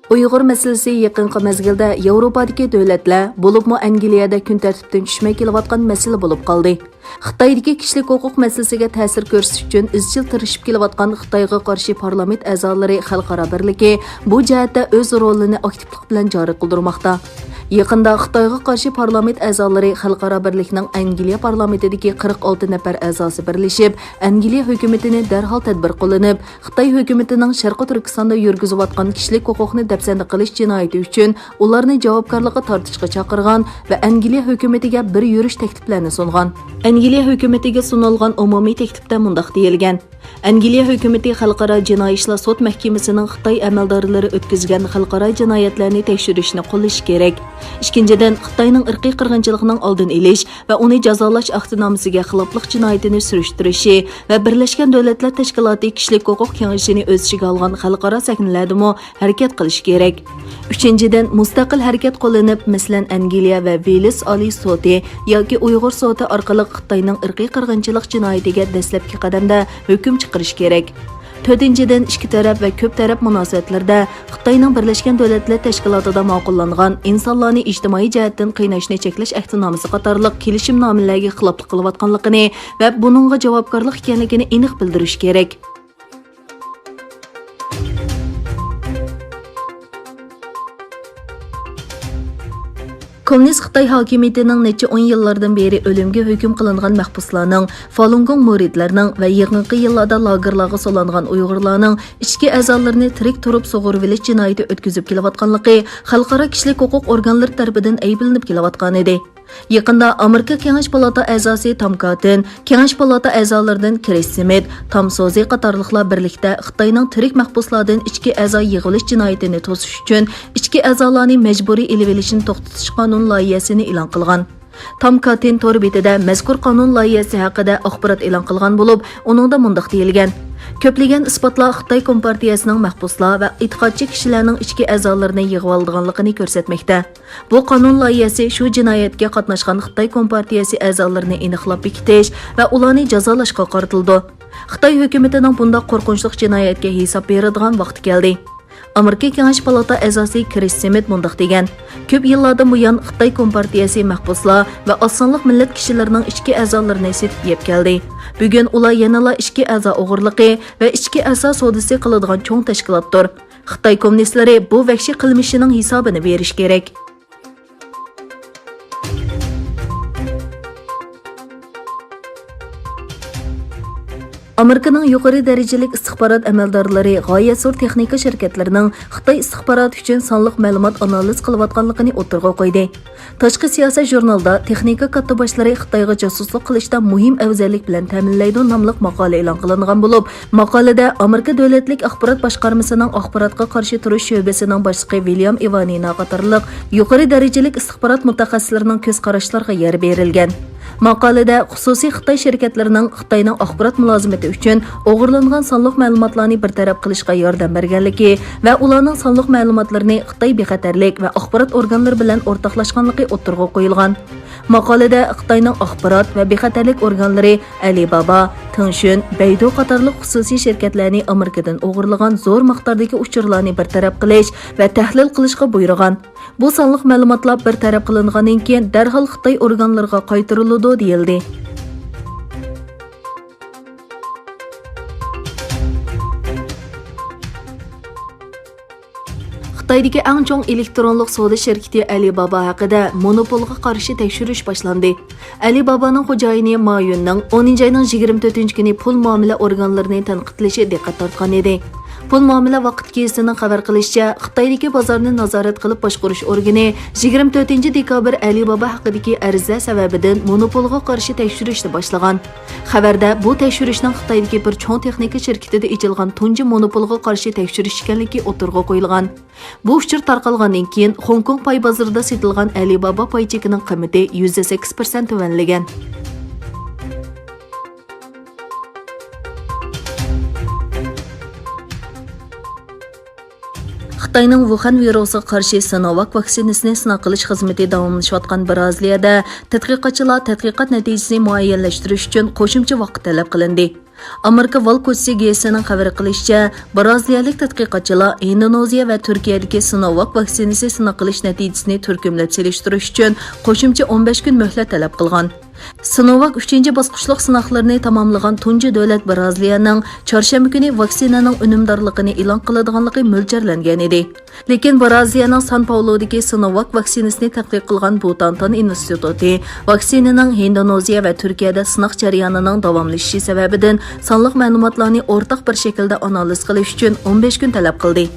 Uyghur masalasi yaqinqi mezgilda Yevropadagi davlatlar, bo'libmi Angliyada kun tartibdan tushmay kelayotgan masala bo'lib qoldi. Xitoydagi kishilik huquq masalasiga ta'sir ko'rsatish uchun izchil tirishib kelayotgan Xitoyga qarshi parlament a'zolari xalqaro birligi bu jihatda o'z rolini aktivlik bilan joriy qildirmoqda. Yaqında Xitoyga qarshi parlament a'zolari xalqaro birlikning Angliya parlamentidagi 46 nafar a'zosi birlashib, Angliya hukumatini darhol tadbir qo'llanib, Xitoy hukumatining Sharqi Turkistonda yurgizayotgan kishilik huquqni dafsanda qilish jinoyati uchun ularni javobgarlikka tortishga chaqirgan va Angliya hukumatiga bir yurish takliflarini sungan. Angliya hukumatiga sunilgan umumiy taklifda mundaq deyilgan: Angliya hukumati xalqaro jinoiy ishlar sud mahkamasining Xitoy amaldorlari o'tkazgan xalqaro jinoyatlarni tekshirishni qo'llash kerak. Ikkinchidan, Xitoyning irqiy qirg'inchilikning oldini olish va uni jazolash ahdnomasiga xiloflik jinoyatini surishtirishi va Birlashgan Davlatlar Tashkiloti kishilik huquq kengashini o'z ichiga olgan xalqaro sahnlardami harakat qilish kerak. Uchinchidan, mustaqil harakat qo'llanib, masalan, Angliya va Wales Oliy sudi yoki Uyg'ur sudi orqali Xitoyning irqiy qirg'inchilik jinoyatiga dastlabki qadamda hukm chiqarish kerak. To'rtinchidan, ikki taraf va ko'p taraf munosabatlarda Xitoyning Birlashgan Davlatlar Tashkilotida ma'qullangan insonlarni ijtimoiy jihatdan qiynashni cheklash ahdnomasi qatorliq kelishimnomalarga xiloflik qilayotganligini va buningga javobgarlik ekanligini aniq bildirish kerak. Kommunist Xitoy hokimiyatining necha 10 yillardan beri o'limga hukm qilingan mahbuslarning, Falun Gong muridlarining va yaqinqi yillarda lagerlarga solangan Uyg'urlarning ichki a'zolarini tirik turib sug'urib olish jinoyati o'tkazib kelayotganligi xalqaro kishilik huquq organlari tomonidan ayblanib kelayotgan edi. Yaqında Amerika Kengash palata a'zosi Tom Cotton, Kengash palata a'zolaridan Chris Smith, Tom Sozi qatorliqlar birlikda Xitoyning tirik mahbuslardan ichki a'zo yig'ilish jinoyatini to'sish uchun ichki a'zolarni majburiy ilib olishni to'xtatish qonun loyihasini e'lon qilgan. Tom Cotton to'r betida mazkur qonun loyihasi haqida axborot e'lon qilgan bo'lib, uningda mundaq deyilgan: Ko'plagan isbotlar Xitoy Kompartiyasining mahbuslar va e'tiqodchi kishilarning ichki a'zolarini yig'ib olganligini ko'rsatmoqda. Bu qonun loyihasi shu jinoyatga qatnashgan Xitoy Kompartiyasi a'zolarini aniqlab bekitish va ularni jazolashga qaratildi. Xitoy hukumatining bunday qo'rqinchli jinoyatga hisob beradigan vaqti keldi. Amerika Kengash palata a'zosi Chris Smith mundaq degan: Ko'p yillardan buyon Xitoy Kompartiyasi mahbuslar va osonliq millat kishilarining ichki a'zolarini setib yeb keldi. Bugun ular yanala ichki a'zo o'g'irligi va ichki a'zo savdosi qiladigan cho'ng tashkilotdir. Xitoy kommunistlari bu vahshiy qilmishining hisobini berish kerak. Amerikaning yuqori darajalik istixborot amaldorlari g'oyat zo'r texnika shirkatlarining Xitoy istixboroti uchun sonliq ma'lumot analiz qilayotganligini o'tirg'a qo'ydi. Tashqi siyosat jurnalida texnika katta boshlari Xitoyga josuslik qilishda muhim afzallik bilan ta'minlaydi nomli maqola e'lon qilingan bo'lib, maqolada Amerika davlatlik axborot boshqarmasining axborotga qarshi turish sho'basining boshlig'i William Ivanina qatorliq yuqori darajalik istixborot mutaxassislarining ko'z qarashlariga yer berilgan. Maqolada xususiy Xitoy shirkatlarining Xitoyning axborot mulozimati uchun o'g'irlangan sonliq ma'lumotlarni bartaraf qilishga yordam berganligi va ularning sonliq ma'lumotlarini Xitoy bexatarlik va axborot organlari bilan o'rtoqlashganligi o'tirg'a qo'yilgan. Maqolada Xitoyning axborot va bexatarlik organlari Alibaba, Tencent, Baidu qatorliq xususiy shirkatlarni Amerikadan o'g'irlagan zo'r miqdordagi uchurlarni bartaraf qilish va tahlil qilishga buyurgan. Bu sonliq ma'lumotlar bartaraf qilingandan keyin darhol Xitoy organlariga qaytariladi deyildi. Xitoydagi eng chong elektronlik savdo shirkati Alibaba haqida monopolga qarshi tekshirish boshlandi. Alibabaning xo'jayini Ma Yunning 10 oyning 24 kuni pul muomala organlarini tanqidlashi diqqat tortgan edi. Pul muomala vaqt gezitining xabar qilishicha, Xitoydagi bozorni nazorat qilib boshqarish organi 24 dekabr Alibaba haqidagi ariza sababidan monopolga qarshi tekshirishni boshlagan. Xabarda bu tekshirishning Xitoydagi bir cho'ng texnika shirkatida ochilgan tunji monopolga qarshi tekshirish ekanligi o'tirg'a qo'yilgan. Bu uchur tarqalgandan keyin Hong Kong pay bozorida sotilgan Alibaba pay chekining qiymati 8% tuvanlagan. Xitoyning Wuhan virusiga qarshi Sinovac vaksinasini sinov qilish xizmati davomlashayotgan Braziliyada tadqiqotchilar tadqiqot natijasini muayyanlashtirish uchun qo'shimcha vaqt talab qilindi. Amerika Valkosi gazetining xabar qilishicha, braziliyalik tadqiqotchilar Indoneziya va Turkiyadagi Sinovac vaksinasi sinov qilish natijasini turkumlab selishtirish uchun qo'shimcha 15 kun muhlat talab qilgan. Sinovac 3-bosqichliq sinovlarni tamomlagan tunji davlat Braziliyaning chorshanba kuni vaksinaning unumdorligini e'lon qiladiganligi mo'ljallangan edi. Lekin Braziliyaning San Paulodagi Sinovac vaksinasini tadqiq qilgan Butantan instituti vaksinaning Indoneziya va Turkiyada sinov jarayonining davomlashishi sababidan sonliq ma'lumotlarni o'rtaq bir shaklda analiz qilish uchun 15 kun talab qildi.